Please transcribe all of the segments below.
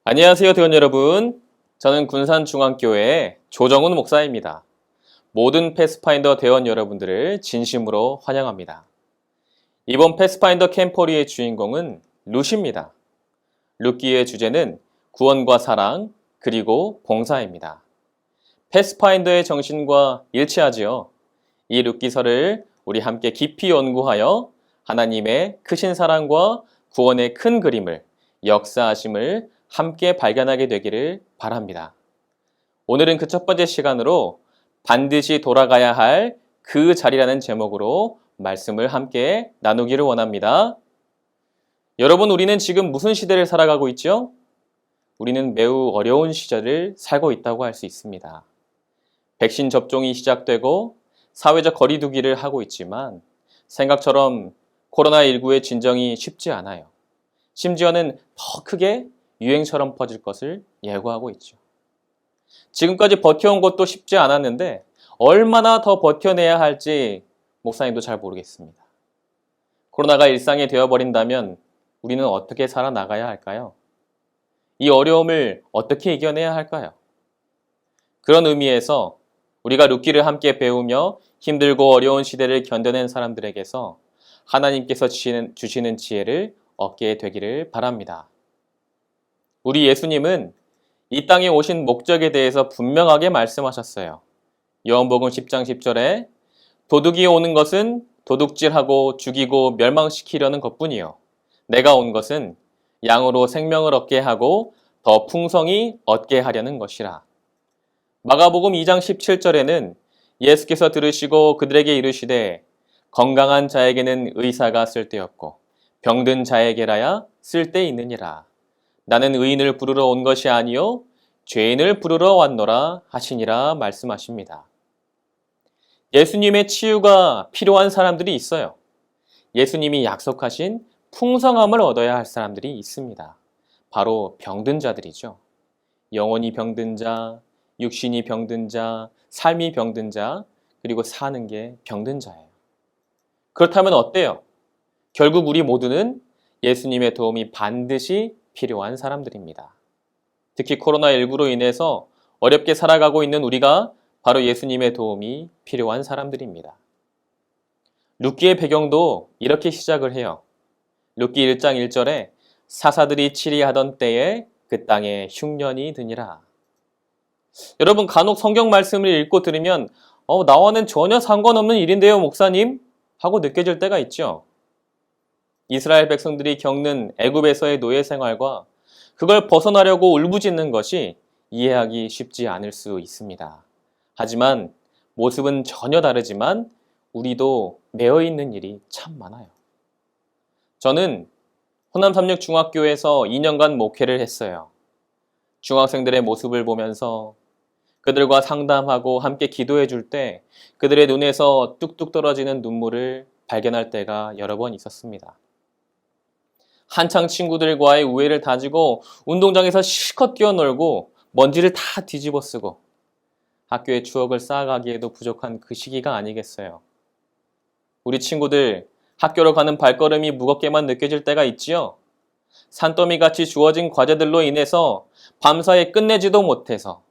안녕하세요, 대원 여러분. 저는 군산중앙교회의 조정훈 목사입니다. 모든 패스파인더 대원 여러분들을 진심으로 환영합니다. 이번 패스파인더 캠퍼리의 주인공은 룻입니다. 룻기의 주제는 구원과 사랑, 그리고 봉사입니다. 패스파인더의 정신과 일치하지요. 이 룻기서를 우리 함께 깊이 연구하여 하나님의 크신 사랑과 구원의 큰 그림을, 역사하심을 함께 발견하게 되기를 바랍니다. 오늘은 그 첫 번째 시간으로 반드시 돌아가야 할 그 자리라는 제목으로 말씀을 함께 나누기를 원합니다. 여러분, 우리는 지금 무슨 시대를 살아가고 있죠? 우리는 매우 어려운 시절을 살고 있다고 할 수 있습니다. 백신 접종이 시작되고 사회적 거리두기를 하고 있지만 생각처럼 코로나19의 진정이 쉽지 않아요. 심지어는 더 크게 유행처럼 퍼질 것을 예고하고 있죠. 지금까지 버텨온 것도 쉽지 않았는데 얼마나 더 버텨내야 할지 목사님도 잘 모르겠습니다. 코로나가 일상이 되어버린다면 우리는 어떻게 살아나가야 할까요? 이 어려움을 어떻게 이겨내야 할까요? 그런 의미에서 우리가 룻기를 함께 배우며 힘들고 어려운 시대를 견뎌낸 사람들에게서 하나님께서 주시는 지혜를 얻게 되기를 바랍니다. 우리 예수님은 이 땅에 오신 목적에 대해서 분명하게 말씀하셨어요. 요한복음 10장 10절에 도둑이 오는 것은 도둑질하고 죽이고 멸망시키려는 것뿐이요. 내가 온 것은 양으로 생명을 얻게 하고 더 풍성히 얻게 하려는 것이라. 마가복음 2장 17절에는 예수께서 들으시고 그들에게 이르시되 건강한 자에게는 의사가 쓸데없고 병든 자에게라야 쓸데있느니라. 나는 의인을 부르러 온 것이 아니요 죄인을 부르러 왔노라 하시니라 말씀하십니다. 예수님의 치유가 필요한 사람들이 있어요. 예수님이 약속하신 풍성함을 얻어야 할 사람들이 있습니다. 바로 병든 자들이죠. 영혼이 병든 자, 육신이 병든 자, 삶이 병든 자, 그리고 사는 게 병든 자예요. 그렇다면 어때요? 결국 우리 모두는 예수님의 도움이 반드시 필요한 사람들입니다. 특히 코로나19로 인해서 어렵게 살아가고 있는 우리가 바로 예수님의 도움이 필요한 사람들입니다. 룻기의 배경도 이렇게 시작을 해요. 룻기 1장 1절에 사사들이 치리하던 때에 그 땅에 흉년이 드니라. 여러분, 간혹 성경 말씀을 읽고 들으면 나와는 전혀 상관없는 일인데요, 목사님? 하고 느껴질 때가 있죠. 이스라엘 백성들이 겪는 애굽에서의 노예 생활과 그걸 벗어나려고 울부짖는 것이 이해하기 쉽지 않을 수 있습니다. 하지만 모습은 전혀 다르지만 우리도 매여 있는 일이 참 많아요. 저는 호남 삼육중학교에서 2년간 목회를 했어요. 중학생들의 모습을 보면서 그들과 상담하고 함께 기도해 줄 때 그들의 눈에서 뚝뚝 떨어지는 눈물을 발견할 때가 여러 번 있었습니다. 한창 친구들과의 우애를 다지고 운동장에서 실컷 뛰어놀고 먼지를 다 뒤집어 쓰고 학교의 추억을 쌓아가기에도 부족한 그 시기가 아니겠어요. 우리 친구들 학교로 가는 발걸음이 무겁게만 느껴질 때가 있지요. 산더미같이 주어진 과제들로 인해서 밤사이 끝내지도 못해서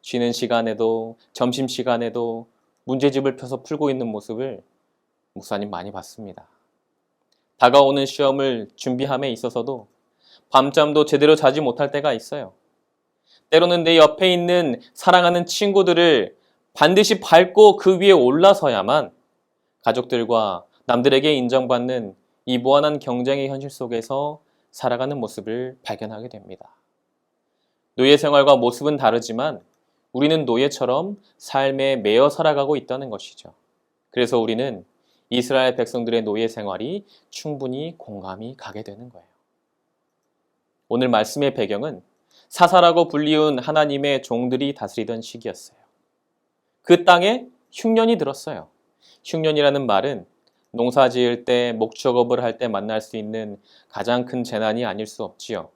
쉬는 시간에도 점심시간에도 문제집을 펴서 풀고 있는 모습을 목사님 많이 봤습니다. 다가오는 시험을 준비함에 있어서도 밤잠도 제대로 자지 못할 때가 있어요. 때로는 내 옆에 있는 사랑하는 친구들을 반드시 밟고 그 위에 올라서야만 가족들과 남들에게 인정받는 이 무한한 경쟁의 현실 속에서 살아가는 모습을 발견하게 됩니다. 노예 생활과 모습은 다르지만 우리는 노예처럼 삶에 매여 살아가고 있다는 것이죠. 그래서 우리는 이스라엘 백성들의 노예 생활이 충분히 공감이 가게 되는 거예요. 오늘 말씀의 배경은 사사라고 불리운 하나님의 종들이 다스리던 시기였어요. 그 땅에 흉년이 들었어요. 흉년이라는 말은 농사 지을 때, 목축업을 할 때 만날 수 있는 가장 큰 재난이 아닐 수 없지요.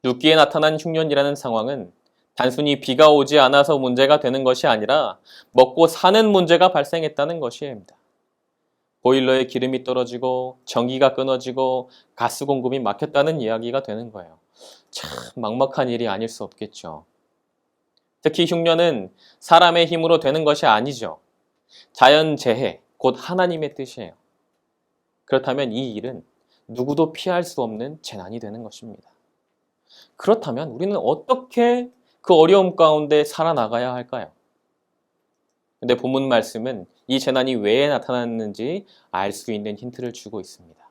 룻기에 나타난 흉년이라는 상황은 단순히 비가 오지 않아서 문제가 되는 것이 아니라 먹고 사는 문제가 발생했다는 것입니다. 보일러에 기름이 떨어지고 전기가 끊어지고 가스 공급이 막혔다는 이야기가 되는 거예요. 참 막막한 일이 아닐 수 없겠죠. 특히 흉년은 사람의 힘으로 되는 것이 아니죠. 자연재해, 곧 하나님의 뜻이에요. 그렇다면 이 일은 누구도 피할 수 없는 재난이 되는 것입니다. 그렇다면 우리는 어떻게 그 어려움 가운데 살아나가야 할까요? 근데 본문 말씀은 이 재난이 왜 나타났는지 알 수 있는 힌트를 주고 있습니다.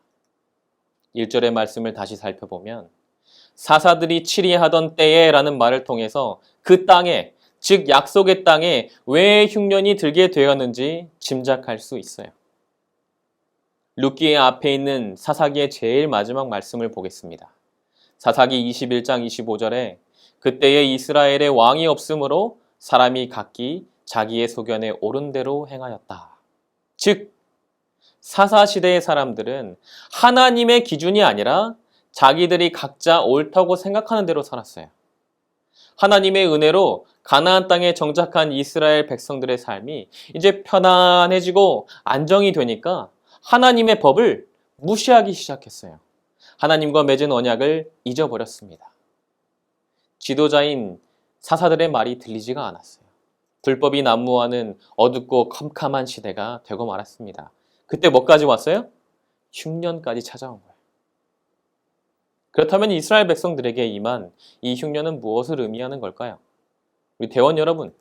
1절의 말씀을 다시 살펴보면 사사들이 치리하던 때에 라는 말을 통해서 그 땅에, 즉 약속의 땅에 왜 흉년이 들게 되었는지 짐작할 수 있어요. 룻기의 앞에 있는 사사기의 제일 마지막 말씀을 보겠습니다. 사사기 21장 25절에 그때에 이스라엘의 왕이 없으므로 사람이 각기 자기의 소견에 옳은 대로 행하였다. 즉 사사시대의 사람들은 하나님의 기준이 아니라 자기들이 각자 옳다고 생각하는 대로 살았어요. 하나님의 은혜로 가나안 땅에 정착한 이스라엘 백성들의 삶이 이제 편안해지고 안정이 되니까 하나님의 법을 무시하기 시작했어요. 하나님과 맺은 언약을 잊어버렸습니다. 지도자인 사사들의 말이 들리지가 않았어요. 불법이 난무하는 어둡고 컴컴한 시대가 되고 말았습니다. 그때 뭐까지 왔어요? 흉년까지 찾아온 거예요. 그렇다면 이스라엘 백성들에게 임한 이 흉년은 무엇을 의미하는 걸까요? 우리 대원 여러분,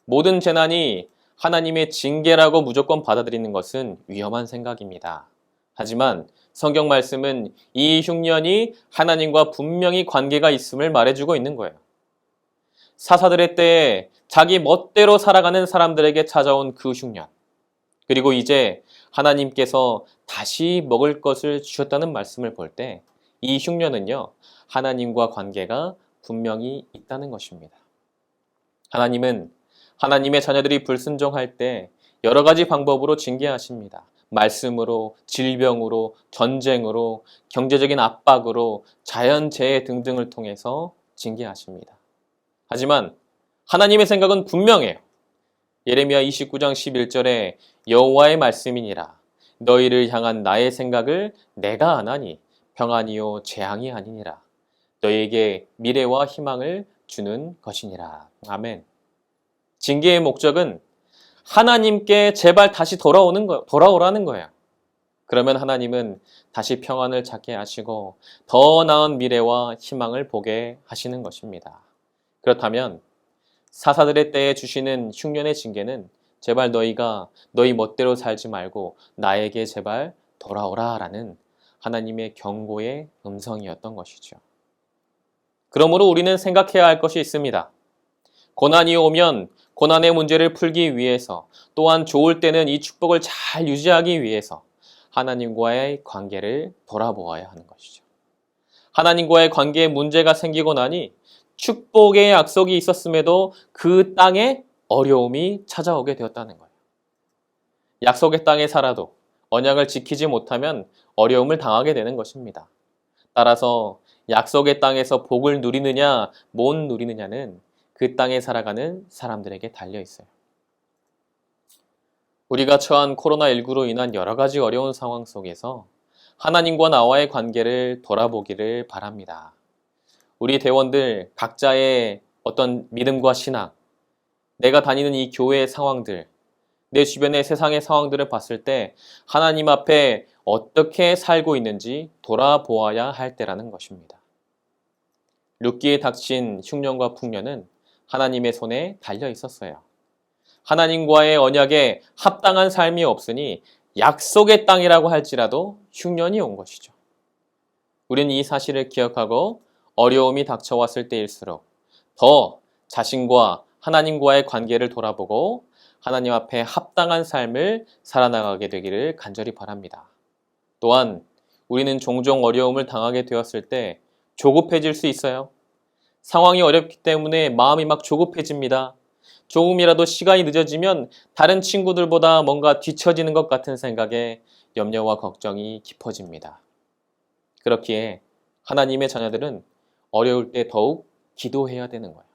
모든 재난이 하나님의 징계라고 무조건 받아들이는 것은 위험한 생각입니다. 하지만 성경 말씀은 이 흉년이 하나님과 분명히 관계가 있음을 말해주고 있는 거예요. 사사들의 때에 자기 멋대로 살아가는 사람들에게 찾아온 그 흉년, 그리고 이제 하나님께서 다시 먹을 것을 주셨다는 말씀을 볼 때 이 흉년은요, 하나님과 관계가 분명히 있다는 것입니다. 하나님은 하나님의 자녀들이 불순종할 때 여러 가지 방법으로 징계하십니다. 말씀으로, 질병으로, 전쟁으로, 경제적인 압박으로, 자연재해 등등을 통해서 징계하십니다. 하지만 하나님의 생각은 분명해요. 예레미야 29장 11절에 여호와의 말씀이니라. 너희를 향한 나의 생각을 내가 아나니 평안이요 재앙이 아니니라. 너희에게 미래와 희망을 주는 것이니라. 아멘. 징계의 목적은 하나님께 제발 다시 돌아오라는 거예요. 그러면 하나님은 다시 평안을 찾게 하시고 더 나은 미래와 희망을 보게 하시는 것입니다. 그렇다면 사사들의 때에 주시는 흉년의 징계는 제발 너희가 너희 멋대로 살지 말고 나에게 제발 돌아오라라는 하나님의 경고의 음성이었던 것이죠. 그러므로 우리는 생각해야 할 것이 있습니다. 고난이 오면 고난의 문제를 풀기 위해서, 또한 좋을 때는 이 축복을 잘 유지하기 위해서 하나님과의 관계를 돌아보아야 하는 것이죠. 하나님과의 관계에 문제가 생기고 나니 축복의 약속이 있었음에도 그 땅에 어려움이 찾아오게 되었다는 거예요. 약속의 땅에 살아도 언약을 지키지 못하면 어려움을 당하게 되는 것입니다. 따라서 약속의 땅에서 복을 누리느냐 못 누리느냐는 그 땅에 살아가는 사람들에게 달려 있어요. 우리가 처한 코로나19로 인한 여러 가지 어려운 상황 속에서 하나님과 나와의 관계를 돌아보기를 바랍니다. 우리 대원들 각자의 어떤 믿음과 신앙, 내가 다니는 이 교회의 상황들, 내 주변의 세상의 상황들을 봤을 때 하나님 앞에 어떻게 살고 있는지 돌아보아야 할 때라는 것입니다. 룻기에 닥친 흉년과 풍년은 하나님의 손에 달려 있었어요. 하나님과의 언약에 합당한 삶이 없으니 약속의 땅이라고 할지라도 흉년이 온 것이죠. 우리는 이 사실을 기억하고 어려움이 닥쳐왔을 때일수록 더 자신과 하나님과의 관계를 돌아보고 하나님 앞에 합당한 삶을 살아나가게 되기를 간절히 바랍니다. 또한 우리는 종종 어려움을 당하게 되었을 때 조급해질 수 있어요. 상황이 어렵기 때문에 마음이 막 조급해집니다. 조금이라도 시간이 늦어지면 다른 친구들보다 뭔가 뒤처지는 것 같은 생각에 염려와 걱정이 깊어집니다. 그렇기에 하나님의 자녀들은 어려울 때 더욱 기도해야 되는 거예요.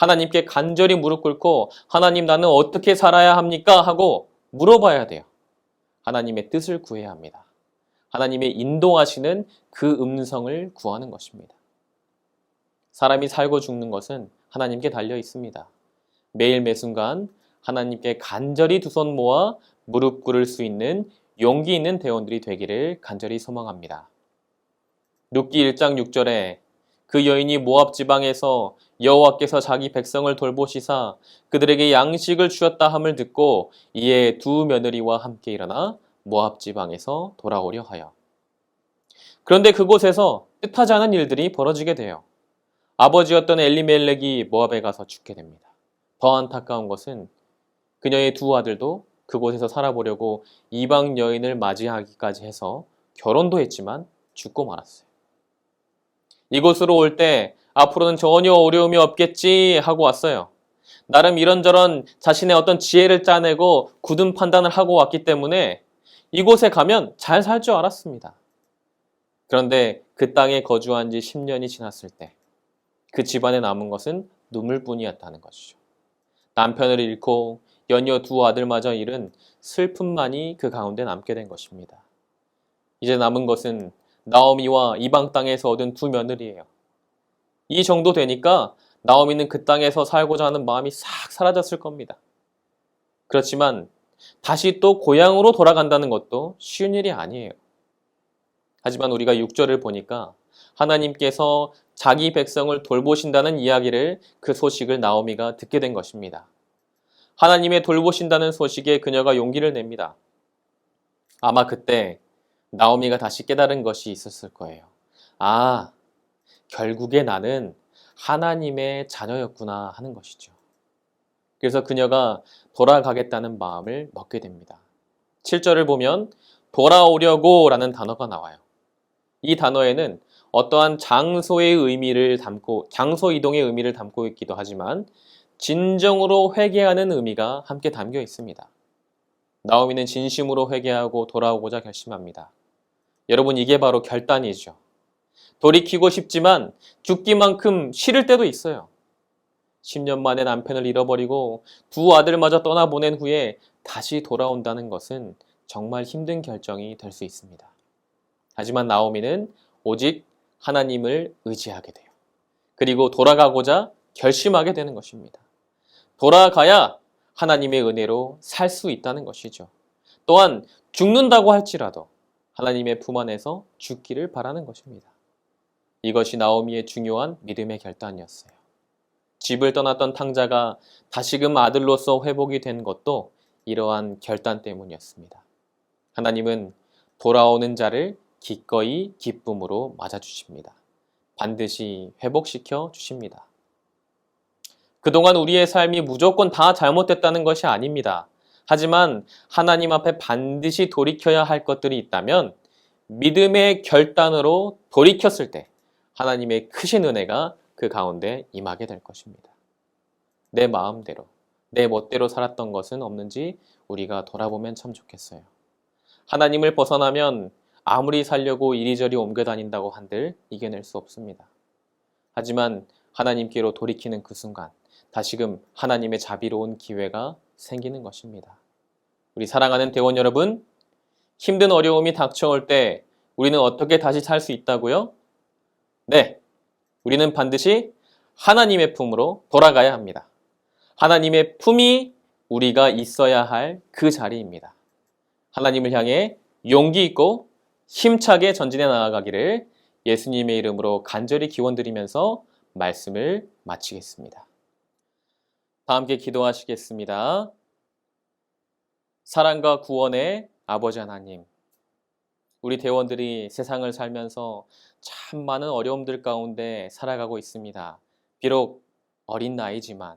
하나님께 간절히 무릎 꿇고 하나님 나는 어떻게 살아야 합니까? 하고 물어봐야 돼요. 하나님의 뜻을 구해야 합니다. 하나님의 인도하시는 그 음성을 구하는 것입니다. 사람이 살고 죽는 것은 하나님께 달려 있습니다. 매일 매순간 하나님께 간절히 두 손 모아 무릎 꿇을 수 있는 용기 있는 대원들이 되기를 간절히 소망합니다. 룻기 1장 6절에 그 여인이 모압 지방에서 여호와께서 자기 백성을 돌보시사 그들에게 양식을 주었다 함을 듣고 이에 두 며느리와 함께 일어나 모압 지방에서 돌아오려 하여. 그런데 그곳에서 뜻하지 않은 일들이 벌어지게 돼요. 아버지였던 엘리멜렉이 모압에 가서 죽게 됩니다. 더 안타까운 것은 그녀의 두 아들도 그곳에서 살아보려고 이방 여인을 맞이하기까지 해서 결혼도 했지만 죽고 말았어요. 이곳으로 올 때 앞으로는 전혀 어려움이 없겠지 하고 왔어요. 나름 이런저런 자신의 어떤 지혜를 짜내고 굳은 판단을 하고 왔기 때문에 이곳에 가면 잘 살 줄 알았습니다. 그런데 그 땅에 거주한 지 10년이 지났을 때 그 집안에 남은 것은 눈물뿐이었다는 것이죠. 남편을 잃고 연이어 두 아들마저 잃은 슬픔만이 그 가운데 남게 된 것입니다. 이제 남은 것은 나오미와 이방 땅에서 얻은 두 며느리예요. 이 정도 되니까 나오미는 그 땅에서 살고자 하는 마음이 싹 사라졌을 겁니다. 그렇지만 다시 또 고향으로 돌아간다는 것도 쉬운 일이 아니에요. 하지만 우리가 6절을 보니까 하나님께서 자기 백성을 돌보신다는 이야기를 그 소식을 나오미가 듣게 된 것입니다. 하나님의 돌보신다는 소식에 그녀가 용기를 냅니다. 아마 그때 나오미가 다시 깨달은 것이 있었을 거예요. 아, 결국에 나는 하나님의 자녀였구나 하는 것이죠. 그래서 그녀가 돌아가겠다는 마음을 먹게 됩니다. 7절을 보면 돌아오려고 라는 단어가 나와요. 이 단어에는 어떠한 장소의 의미를 담고, 장소 이동의 의미를 담고 있기도 하지만 진정으로 회개하는 의미가 함께 담겨 있습니다. 나오미는 진심으로 회개하고 돌아오고자 결심합니다. 여러분, 이게 바로 결단이죠. 돌이키고 싶지만 죽기만큼 싫을 때도 있어요. 10년 만에 남편을 잃어버리고 두 아들마저 떠나보낸 후에 다시 돌아온다는 것은 정말 힘든 결정이 될 수 있습니다. 하지만 나오미는 오직 하나님을 의지하게 돼요. 그리고 돌아가고자 결심하게 되는 것입니다. 돌아가야 하나님의 은혜로 살 수 있다는 것이죠. 또한 죽는다고 할지라도 하나님의 품 안에서 죽기를 바라는 것입니다. 이것이 나오미의 중요한 믿음의 결단이었어요. 집을 떠났던 탕자가 다시금 아들로서 회복이 된 것도 이러한 결단 때문이었습니다. 하나님은 돌아오는 자를 기꺼이 기쁨으로 맞아주십니다. 반드시 회복시켜 주십니다. 그동안 우리의 삶이 무조건 다 잘못됐다는 것이 아닙니다. 하지만 하나님 앞에 반드시 돌이켜야 할 것들이 있다면 믿음의 결단으로 돌이켰을 때 하나님의 크신 은혜가 그 가운데 임하게 될 것입니다. 내 마음대로, 내 멋대로 살았던 것은 없는지 우리가 돌아보면 참 좋겠어요. 하나님을 벗어나면 아무리 살려고 이리저리 옮겨 다닌다고 한들 이겨낼 수 없습니다. 하지만 하나님께로 돌이키는 그 순간 다시금 하나님의 자비로운 기회가 생기는 것입니다. 우리 사랑하는 대원 여러분, 힘든 어려움이 닥쳐올 때 우리는 어떻게 다시 살 수 있다고요? 네, 우리는 반드시 하나님의 품으로 돌아가야 합니다. 하나님의 품이 우리가 있어야 할 그 자리입니다. 하나님을 향해 용기 있고 힘차게 전진해 나아가기를 예수님의 이름으로 간절히 기원드리면서 말씀을 마치겠습니다. 다 함께 기도하시겠습니다. 사랑과 구원의 아버지 하나님, 우리 대원들이 세상을 살면서 참 많은 어려움들 가운데 살아가고 있습니다. 비록 어린 나이지만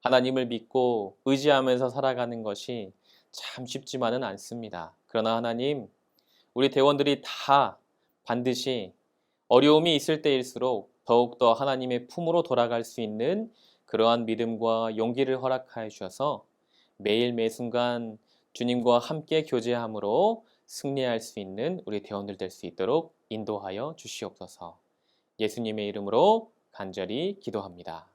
하나님을 믿고 의지하면서 살아가는 것이 참 쉽지만은 않습니다. 그러나 하나님, 우리 대원들이 다 반드시 어려움이 있을 때일수록 더욱더 하나님의 품으로 돌아갈 수 있는 그러한 믿음과 용기를 허락하여 주셔서 매일 매순간 주님과 함께 교제함으로 승리할 수 있는 우리 대원들 될 수 있도록 인도하여 주시옵소서. 예수님의 이름으로 간절히 기도합니다.